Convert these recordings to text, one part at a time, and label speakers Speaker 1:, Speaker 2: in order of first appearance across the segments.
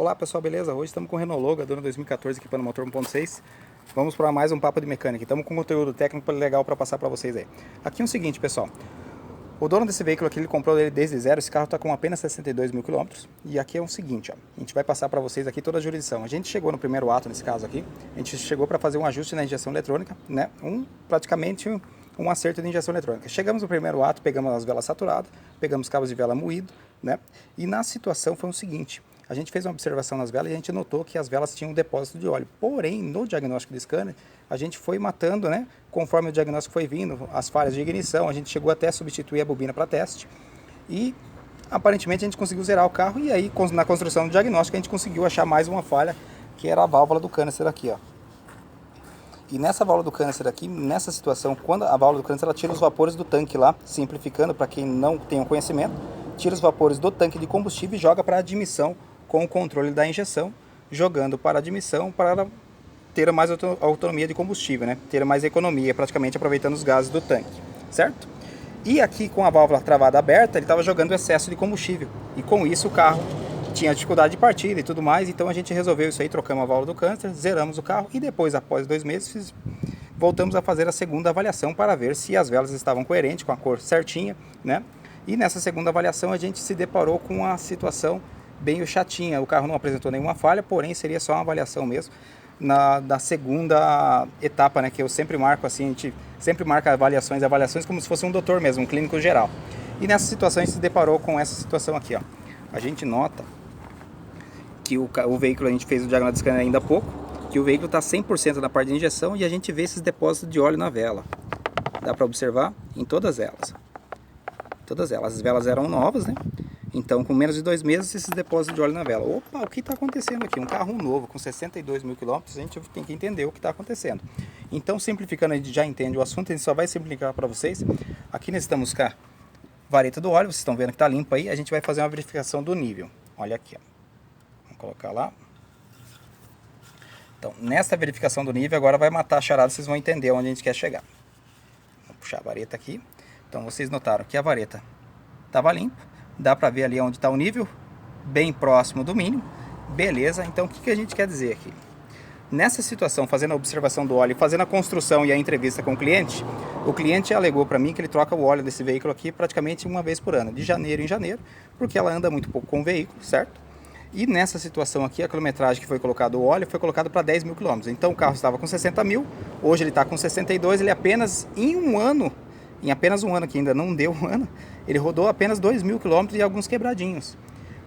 Speaker 1: Olá pessoal, beleza? Hoje estamos com o Renault Logan, Dona 2014, equipando motor 1.6. Vamos para mais um papo de mecânica. Estamos com conteúdo técnico legal para passar para vocês aí. Aqui é o seguinte, pessoal. O dono desse veículo aqui, ele comprou ele desde zero. Esse carro está com apenas 62 mil quilômetros. E aqui é o seguinte, ó. A gente vai passar para vocês aqui toda a jurisdição. A gente chegou no primeiro ato, nesse caso aqui. A gente chegou para fazer um ajuste na injeção eletrônica, né? Praticamente um acerto de injeção eletrônica. Chegamos no primeiro ato, pegamos as velas saturadas, pegamos cabos de vela moído, né? E na situação foi o seguinte. A gente fez uma observação nas velas e a gente notou que as velas tinham um depósito de óleo. Porém, no diagnóstico de scanner, a gente foi matando, né? Conforme o diagnóstico foi vindo, as falhas de ignição, a gente chegou até a substituir a bobina para teste. E, aparentemente, a gente conseguiu zerar o carro. E aí, na construção do diagnóstico, a gente conseguiu achar mais uma falha, que era a válvula do canister aqui, ó. E nessa válvula do canister aqui, nessa situação, quando a válvula do canister, ela tira os vapores do tanque lá, simplificando para quem não tem o conhecimento, tira os vapores do tanque de combustível e joga para a admissão com o controle da injeção, jogando para a admissão para ter mais autonomia de combustível, né? Ter mais economia, praticamente aproveitando os gases do tanque, certo? E aqui com a válvula travada aberta, ele estava jogando excesso de combustível. E com isso o carro tinha dificuldade de partida e tudo mais, então a gente resolveu isso aí, trocamos a válvula do canister, zeramos o carro e depois, após 2 meses, voltamos a fazer a segunda avaliação para ver se as velas estavam coerentes, com a cor certinha, né? E nessa segunda avaliação a gente se deparou com uma situação bem chatinha. O carro não apresentou nenhuma falha, porém seria só uma avaliação mesmo da segunda etapa, né? Que eu sempre marco assim, a gente sempre marca avaliações como se fosse um doutor mesmo, um clínico geral. E nessa situação a gente se deparou com essa situação aqui, ó. A gente nota que o veículo, a gente fez o diagnóstico de scanner ainda há pouco, que o veículo está 100% na parte de injeção e a gente vê esses depósitos de óleo na vela. Dá para observar em todas elas. Todas elas. As velas eram novas, né? Então, com menos de 2 meses, esses depósitos de óleo na vela. Opa, o que está acontecendo aqui? Um carro novo, com 62 mil quilômetros, a gente tem que entender o que está acontecendo. Então, simplificando, a gente já entende o assunto, a gente só vai simplificar para vocês. Aqui nós estamos com a vareta do óleo, vocês estão vendo que está limpa aí. A gente vai fazer uma verificação do nível. Olha aqui, ó. Vamos colocar lá. Então, nessa verificação do nível, agora vai matar a charada, vocês vão entender onde a gente quer chegar. Vou puxar a vareta aqui. Então, vocês notaram que a vareta estava limpa. Dá para ver ali onde está o nível, bem próximo do mínimo. Beleza, então o que a gente quer dizer aqui? Nessa situação, fazendo a observação do óleo, fazendo a construção e a entrevista com o cliente alegou para mim que ele troca o óleo desse veículo aqui praticamente uma vez por ano, de janeiro em janeiro, porque ela anda muito pouco com o veículo, certo? E nessa situação aqui, a quilometragem que foi colocado o óleo foi colocado para 10 mil quilômetros. Então o carro estava com 60 mil, hoje ele está com 62, ele apenas em apenas um ano, que ainda não deu um ano, ele rodou apenas 2 mil quilômetros e alguns quebradinhos.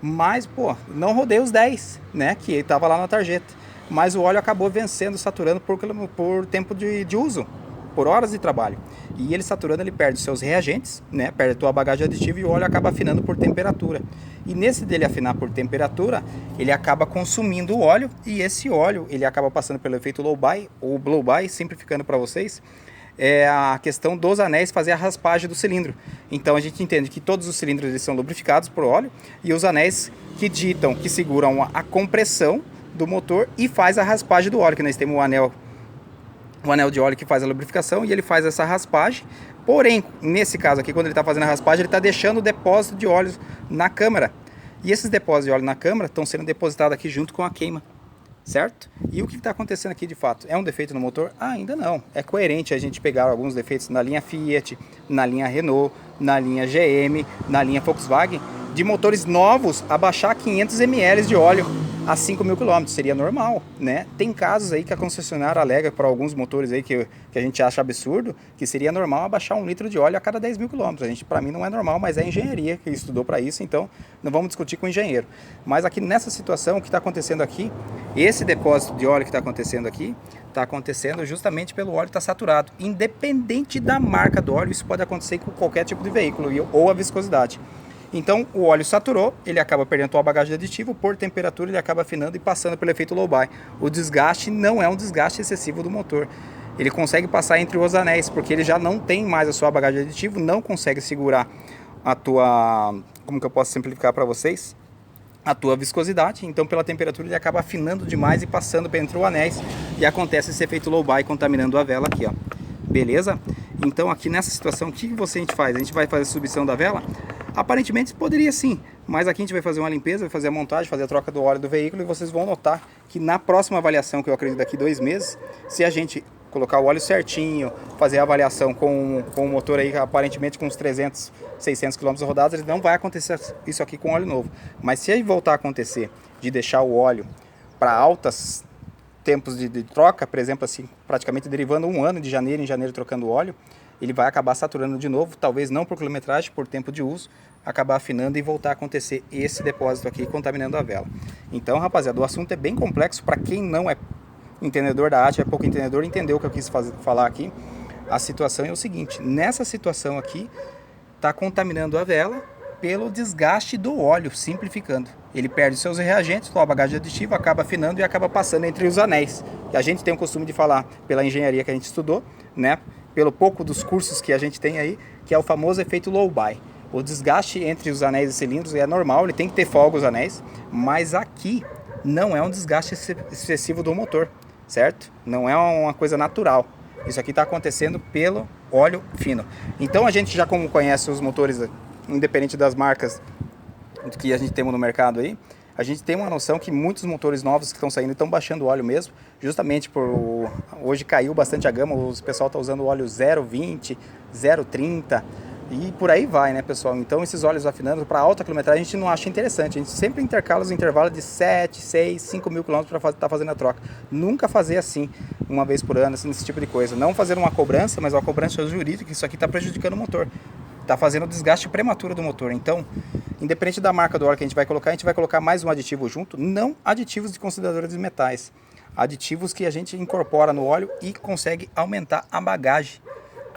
Speaker 1: Mas, pô, não rodei os 10, né, que estava lá na tarjeta. Mas o óleo acabou vencendo, saturando por tempo de uso, por horas de trabalho. E ele saturando, ele perde seus reagentes, né, perde a tua bagagem aditiva e o óleo acaba afinando por temperatura. E nesse dele afinar por temperatura, ele acaba consumindo o óleo e esse óleo, ele acaba passando pelo efeito low-by ou blow-by, simplificando para vocês, é a questão dos anéis fazer a raspagem do cilindro. Então a gente entende que todos os cilindros eles são lubrificados por óleo e os anéis que ditam, que seguram a compressão do motor e faz a raspagem do óleo, que nós temos o anel de óleo que faz a lubrificação e ele faz essa raspagem. Porém, nesse caso aqui, quando ele está fazendo a raspagem, ele está deixando o depósito de óleo na câmara. E esses depósitos de óleo na câmara estão sendo depositados aqui junto com a queima. Certo? E o que está acontecendo aqui de fato? É um defeito no motor? Ainda não. É coerente a gente pegar alguns defeitos na linha Fiat, na linha Renault, na linha GM, na linha Volkswagen, de motores novos abaixar 500 ml de óleo a 5 mil km. Seria normal, né? Tem casos aí que a concessionária alega para alguns motores aí que a gente acha absurdo, que seria normal abaixar 1 litro de óleo a cada 10 mil km. Para mim não é normal, mas é a engenharia que estudou para isso, então não vamos discutir com o engenheiro. Mas aqui nessa situação, o que está acontecendo aqui, esse depósito de óleo que está acontecendo justamente pelo óleo estar saturado. Independente da marca do óleo, isso pode acontecer com qualquer tipo de veículo ou a viscosidade. Então o óleo saturou, ele acaba perdendo a bagagem aditiva, por temperatura ele acaba afinando e passando pelo efeito low-by. O desgaste não é um desgaste excessivo do motor. Ele consegue passar entre os anéis, porque ele já não tem mais a sua bagagem aditiva, não consegue segurar a tua, como que eu posso simplificar para vocês? A tua viscosidade, então pela temperatura ele acaba afinando demais e passando entre os anéis e acontece esse efeito low-by contaminando a vela aqui, ó. Beleza? Então aqui nessa situação, o que a gente faz? A gente vai fazer a substituição da vela? Aparentemente poderia sim Mas aqui a gente vai fazer uma limpeza, vai fazer a montagem, fazer a troca do óleo do veículo, e vocês vão notar que na próxima avaliação, que eu acredito daqui 2 meses, se a gente colocar o óleo certinho, fazer a avaliação com o motor aí aparentemente com uns 300, 600 km rodados, não vai acontecer isso aqui com óleo novo. Mas se voltar a acontecer de deixar o óleo para altas tempos de troca, por exemplo, assim, praticamente derivando 1 ano de janeiro em janeiro trocando óleo, ele vai acabar saturando de novo, talvez não por quilometragem, por tempo de uso, acabar afinando e voltar a acontecer esse depósito aqui contaminando a vela. Então, rapaziada, o assunto é bem complexo. Para quem não é entendedor da arte, é pouco entendedor, entendeu o que eu quis falar aqui. A situação é o seguinte: nessa situação aqui, está contaminando a vela pelo desgaste do óleo, simplificando. Ele perde seus reagentes, sua bagagem aditiva, acaba afinando e acaba passando entre os anéis. Que a gente tem o costume de falar pela engenharia que a gente estudou, né? Pelo pouco dos cursos que a gente tem aí, que é o famoso efeito low-buy. O desgaste entre os anéis e cilindros é normal, ele tem que ter folga os anéis, mas aqui não é um desgaste excessivo do motor, certo? Não é uma coisa natural. Isso aqui está acontecendo pelo óleo fino. Então a gente já, como conhece os motores, independente das marcas que a gente tem no mercado aí, a gente tem uma noção que muitos motores novos que estão saindo estão baixando o óleo mesmo, justamente por hoje caiu bastante a gama, o pessoal está usando o óleo 0,20, 0,30 e por aí vai, né, pessoal? Então esses óleos afinando para alta quilometragem a gente não acha interessante, a gente sempre intercala os intervalos de 7, 6, 5 mil quilômetros para estar fazendo a troca. Nunca fazer assim, uma vez por ano, assim, esse tipo de coisa. Não fazer uma cobrança, mas uma cobrança jurídica, isso aqui está prejudicando o motor. Está fazendo o desgaste prematuro do motor. Então, independente da marca do óleo que a gente vai colocar mais um aditivo junto, não aditivos de consideradores de metais, aditivos que a gente incorpora no óleo e consegue aumentar a bagagem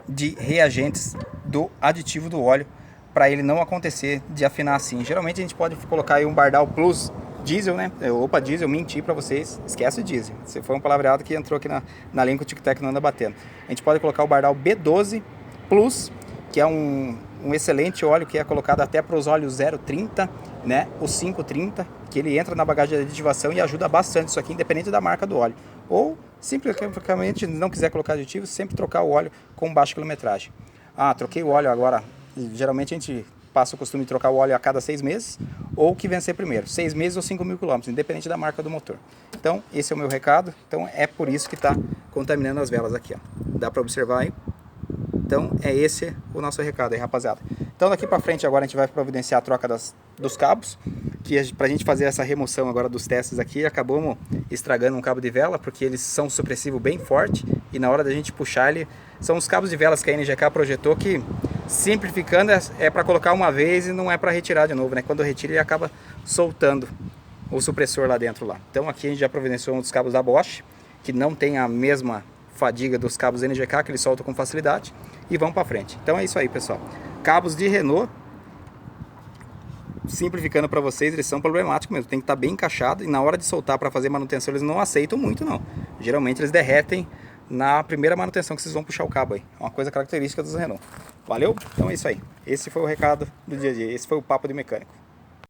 Speaker 1: de reagentes do aditivo do óleo, para ele não acontecer de afinar assim. Geralmente a gente pode colocar aí um Bardal Plus diesel, né? Opa, diesel, menti para vocês, esquece o diesel. Esse foi um palavreado que entrou aqui na linha que o Tic-Tac não anda batendo. A gente pode colocar o Bardal B12 Plus, que é um excelente óleo que é colocado até para os óleos 0,30, né? O 5,30, que ele entra na bagagem de aditivação e ajuda bastante isso aqui, independente da marca do óleo. Ou, simplesmente, não quiser colocar aditivo, sempre trocar o óleo com baixa quilometragem. Ah, troquei o óleo agora. Geralmente a gente passa o costume de trocar o óleo a cada 6 meses, ou que vencer primeiro, 6 meses ou 5 mil quilômetros, independente da marca do motor. Então, esse é o meu recado. Então, é por isso que está contaminando as velas aqui, ó. Dá para observar aí? Então é esse o nosso recado aí, rapaziada. Então daqui para frente agora a gente vai providenciar a troca dos cabos, que pra gente fazer essa remoção agora dos testes aqui, acabamos estragando um cabo de vela, porque eles são supressivo bem forte, e na hora da gente puxar ele, são os cabos de velas que a NGK projetou que, simplificando, é para colocar uma vez e não é para retirar de novo, né? Quando retira ele acaba soltando o supressor lá dentro lá. Então aqui a gente já providenciou um dos cabos da Bosch, que não tem a mesma fadiga dos cabos NGK, que eles soltam com facilidade, e vão para frente. Então é isso aí, pessoal. Cabos de Renault, simplificando para vocês, eles são problemáticos mesmo, tem que estar bem encaixado, e na hora de soltar para fazer manutenção eles não aceitam muito não. Geralmente eles derretem na primeira manutenção que vocês vão puxar o cabo aí. É uma coisa característica dos Renault. Valeu? Então é isso aí. Esse foi o recado do dia a dia, esse foi o papo de mecânico.